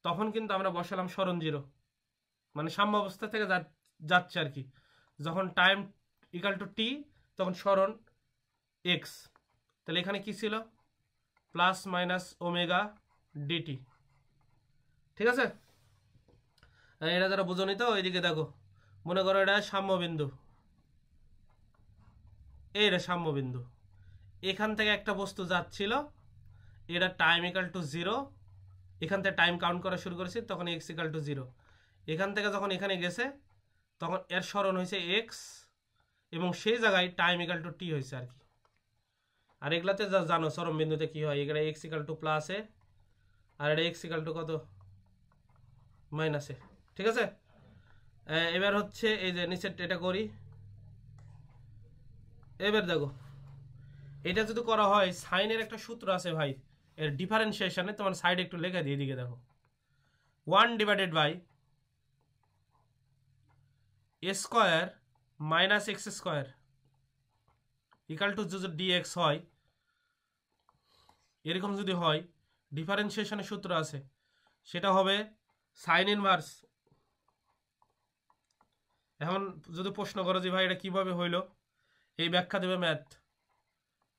Speaker 1: তখন কিন্তু আমরা বসালাম সরণ 0, মানে সাম্য অবস্থা থেকে যাচ্ছে আর কি। যখন টাইম = t, তখন সরণ x। তাহলে এখানে কি ছিল, +- ω/dt। ঠিক আছে, এটা যারা বুঝো নি তো ওইদিকে দেখো, মনে করো এটা সাম্যবিন্দু, এইটা সাম্যবিন্দু, এখান থেকে একটা বস্তু যাচ্ছিল, এটা টাইম = 0, এখান থেকে টাইম কাউন্ট করা শুরু করেছি, তখন x = 0, এখান থেকে যখন এখানে গেছে তখন এর সরণ হয়েছে x, এবং সেই জায়গায় টাইম = t হয়েছে আর কি। আর এগুলাতে যা জানো চরম বিন্দুতে কি হয়, এখানে x = +- আর এটা এক্স ইকাল টু কত মাইনাসে। ঠিক আছে, এবার হচ্ছে এই যে নিচের এটা করি। এবার দেখো এটা যদি করা হয়, সাইনের একটা সূত্র আছে ভাই, এর ডিফারেন্সিয়েশনে তোমার সাইড একটু লেখা দিয়ে দিকে দেখো, 1 divided by a square minus x square equal to যদি ডিএক্স হয়, এরকম যদি হয় ডিফারেন্সিয়েশনের সূত্র আছে, সেটা হবে সাইন ইনভার্স। এখন যদি প্রশ্ন করো যে ভাই এটা কিভাবে হইলো, এই ব্যাখ্যা দেবে ম্যাথ।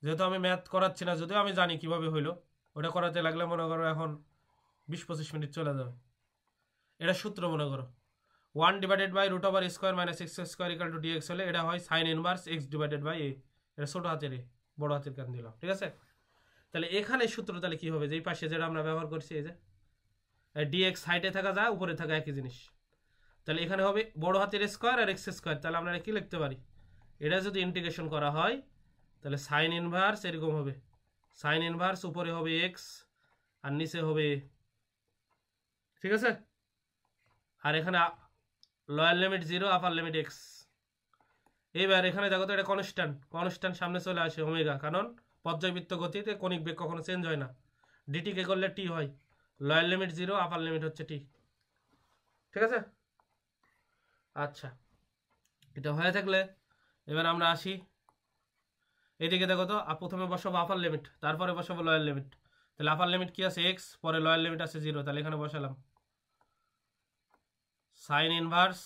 Speaker 1: যেহেতু আমি ম্যাথ করাচ্ছি না, যদিও আমি জানি কিভাবে হইলো, ওটা করাতে লাগলে মনে করো এখন 20-25 মিনিট চলে যাবে। এটা সূত্র মনে করো 1 divided by root over square minus x square equal to d x হলে এটা হয় sine inverse x divided by a. এটা ছোট হাতের এ, বড় হাতের কান দিলাম। ঠিক আছে, তাহলে এখানে সূত্র তাহলে কি হবে, যে এই পাশে যেটা আমরা ব্যবহার করছি, এই যে ডিএক্স সাইডে থাকা যায়, উপরে থাকা একই জিনিস। তাহলে এখানে হবে বড় হাতের স্কোয়ার আর এক্স স্কোয়ার। তাহলে আমরা কি লিখতে পারি, এটা যদি ইন্টিগ্রেশন করা হয় তাহলে সাইন ইনভার্স এরকম হবে, সাইন ইনভার্স উপরে হবে এক্স আর নিচে হবে। ঠিক আছে, আর এখানে লোয়ার লিমিট 0, আপার লিমিট এক্স। এইবার এখানে দেখো তো এটা কনস্ট্যান্ট, কনস্ট্যান্ট সামনে চলে আসে ওমেগা, কারণ পর্যায়বৃত্ত গতিতে কণিক বেগ কখনো চেঞ্জ হয় না। ডিটি কে করলে টি হয়, লোয়ার লিমিট 0, আপার লিমিট হচ্ছে টি। ঠিক আছে, আচ্ছা এটা হয়ে থাকলে এবার আমরা আসি এদিকে। দেখো তো প্রথমে বসাবো আপার লিমিট, তারপরে বসাবো লোয়ার লিমিট। তাহলে আপার লিমিট কি আছে এক্স, পরে লোয়ার লিমিট আছে 0, তাহলে এখানে বসালাম sine inverse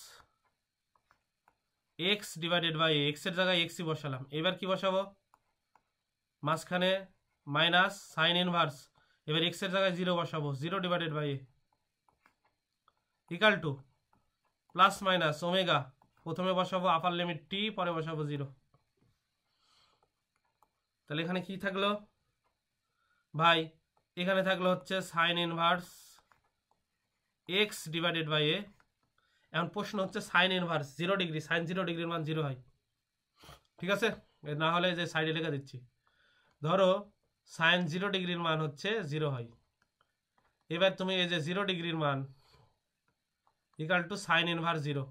Speaker 1: x divided by x এর জায়গায় এক্সই বসালাম। এবার কি বসাবো, মাঝখানে মাইনাস সাইন ইনভার্স, এবার এক্স এর জায়গায় 0 বসাবো, 0 divided by equal to plus minus omega, প্রথমে বসাবো আপার লিমিট টি, পরে বসাবো 0। তাহলে এখানে কি থাকলো ভাই, এখানে থাকলো হচ্ছে sine inverse x divided by a. এখন প্রশ্ন হচ্ছে সাইন ইনভার্স 0 ডিগ্রি, সাইন 0 ডিগ্রির মান 0 হয়। ঠিক আছে, না হলে যে সাইডে লেখা দিচ্ছি, ধরো সাইন 0 ডিগ্রির মান হচ্ছে 0 হয়। এবার তুমি এই যে 0 ডিগ্রির মান ইকাল টু সাইন ইনভার্স 0,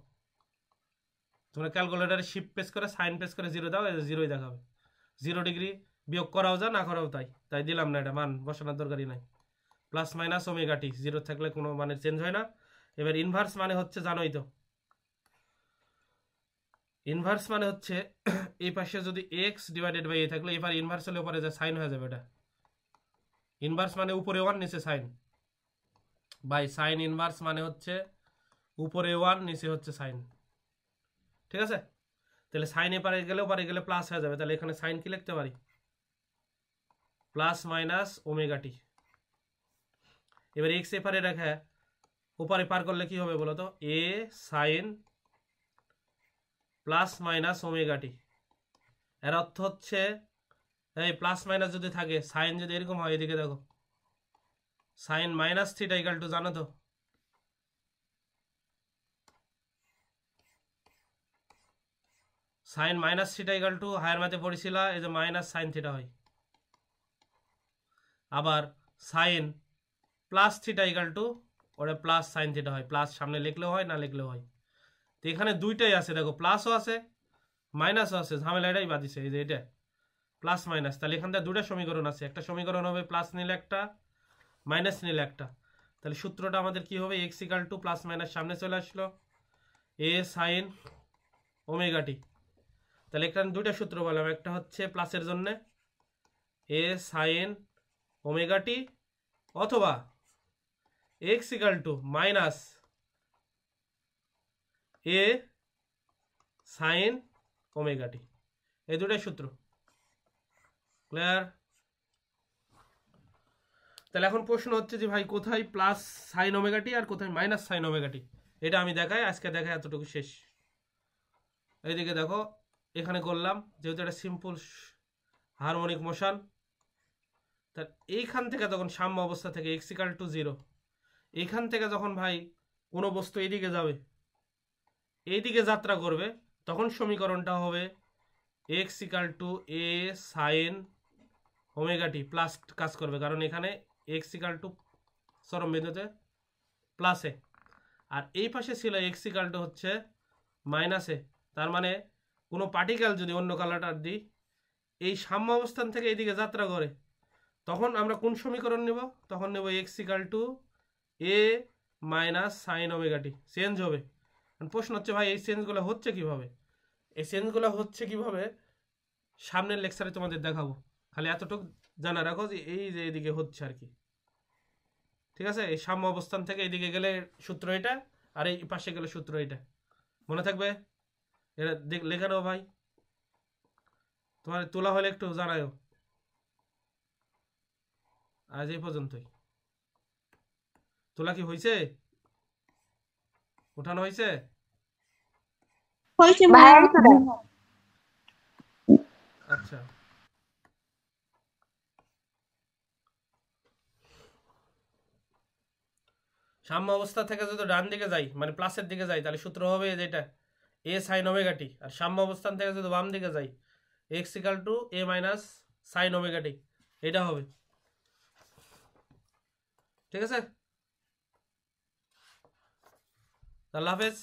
Speaker 1: তোমরা ক্যালকুলেটারে শিফট প্রেস করে সাইন প্রেস করে 0 দাও, এই যে 0ই দেখাবে। 0 ডিগ্রি বিয়োগ করাও যা, না করাও তাই, তাই দিলাম না, এটা মান বসানোর দরকারই নাই। প্লাস মাইনাস ওমেগা টি, 0 থাকলে কোনো মানের চেঞ্জ হয় না। এবার ইনভার্স মানে হচ্ছে জানোই তো, ইনভার্স মানে হচ্ছে এই পাশে যদি এক্স ডিভাইডেড বাই এ থাকলে, এবার ইনভার্স হলে উপরে যে সাইন হয়ে যাবে, এটা ইনভার্স মানে উপরে 1 নিচে সাইন, বাই সাইন ইনভার্স মানে হচ্ছে উপরে 1 নিচে হচ্ছে সাইন। ঠিক আছে, তাহলে সাইন এ পারে গেলে প্লাস হয়ে যাবে। তাহলে এখানে সাইন কি লিখতে পারি, প্লাস মাইনাস ওমেগা টি। এবার এক্স এ পারে রেখে ওপারে পার করলে কি হবে বলো তো, এ sign plus minus omega t. এর অর্থ হচ্ছে এই প্লাস মাইনাস যদি থাকে, সাইন যদি এরকম হয়, এদিকে দেখো sine minus theta equal to, জানো তো sine minus theta equal to, higher ম্যাথে পড়েছিল এই যে মাইনাস সাইন থিটা হয়। আবার sine plus theta equal to, ওটা প্লাস সাইন থিটা হয়, প্লাস সামনে লিখলেও হয় না লিখলেও হয়। তো এখানে দুইটাই আছে, দেখো প্লাসও আছে মাইনাসও আছে, ঝামেলা এটাই বাদিছে, এই যে এটা প্লাস মাইনাস। তাহলে এখান থেকে দুটো সমীকরণ আছে, একটা সমীকরণ হবে প্লাস নিলে একটা, মাইনাস নিলে একটা। তাহলে সূত্রটা আমাদের কি হবে, x equal to plus minus সামনে চলে আসলো এ সাইন ওমেগা টি। তাহলে এখানে দুইটা সূত্র বললাম, একটা হচ্ছে প্লাসের জন্য এ সাইন ওমেগা টি, অথবা x equal to minus a sine omega t, এই দুটাই সূত্র। ক্লিয়ার? তাহলে এখন প্রশ্ন হচ্ছে যে ভাই কোথায় প্লাস সাইন ওমেগা টি আর কোথায় মাইনাস সাইন ওমেগা টি, এটা আমি দেখাই, আজকে দেখাই এতটুকু শেষ। এইদিকে দেখো এখানে করলাম, যেহেতু এটা সিম্পল হারমোনিক মোশন, তার এইখান থেকে তখন সাম্য অবস্থা থেকে এক্স ইকাল টু 0, এইখান থেকে যখন ভাই কোনো বস্তু এইদিকে যাবে, এইদিকে যাত্রা করবে, তখন সমীকরণটা হবে x equal to a sine omega T plus কাজ করবে, কারণ এখানে এক্স ইকাল টু চরম বিন্দুতে প্লাসে, আর এই পাশে ছিল এক্স ইকাল টু হচ্ছে মাইনাসে। তার মানে কোনো পার্টিকেল যদি অন্য কালারটা দিই এই সাম্য অবস্থান থেকে এইদিকে যাত্রা করে, তখন আমরা কোন সমীকরণ নেব? তখন নেব x equal to a minus sine omega T. Change হবে। প্রশ্ন হচ্ছে ভাই এই চেঞ্জগুলো হচ্ছে কিভাবে? এই চেঞ্জগুলো হচ্ছে কিভাবে সামনের লেকচারে তোমাদের দেখাবো। খালি এতটুকু জানা রাখো যে এই যে এদিকে হচ্ছে আর কি। ঠিক আছে, এই সাম্য অবস্থান থেকে এইদিকে গেলে সূত্র এটা, আর এই পাশে গেলে সূত্র এটা। মনে থাকবে? এটা লেখা নাও ভাই, তোমার তোলা হলে একটু জানাও। আজ এই পর্যন্তই। তোলা কি হয়েছে? উঠানো হয়েছে?
Speaker 2: ভাইয়াই তো দেয়।
Speaker 1: আচ্ছা, সাম্য অবস্থা থেকে যদি ডান দিকে যাই মানে প্লাসের দিকে যাই তাহলে সূত্র হবে যেটা এ সাইন ওমেগা টি, আর সাম্য অবস্থান থেকে যদি বাম দিকে যাই x equal to a minus sine omega t, এটা হবে। ঠিক আছে, আল্লাহ হাফেজ।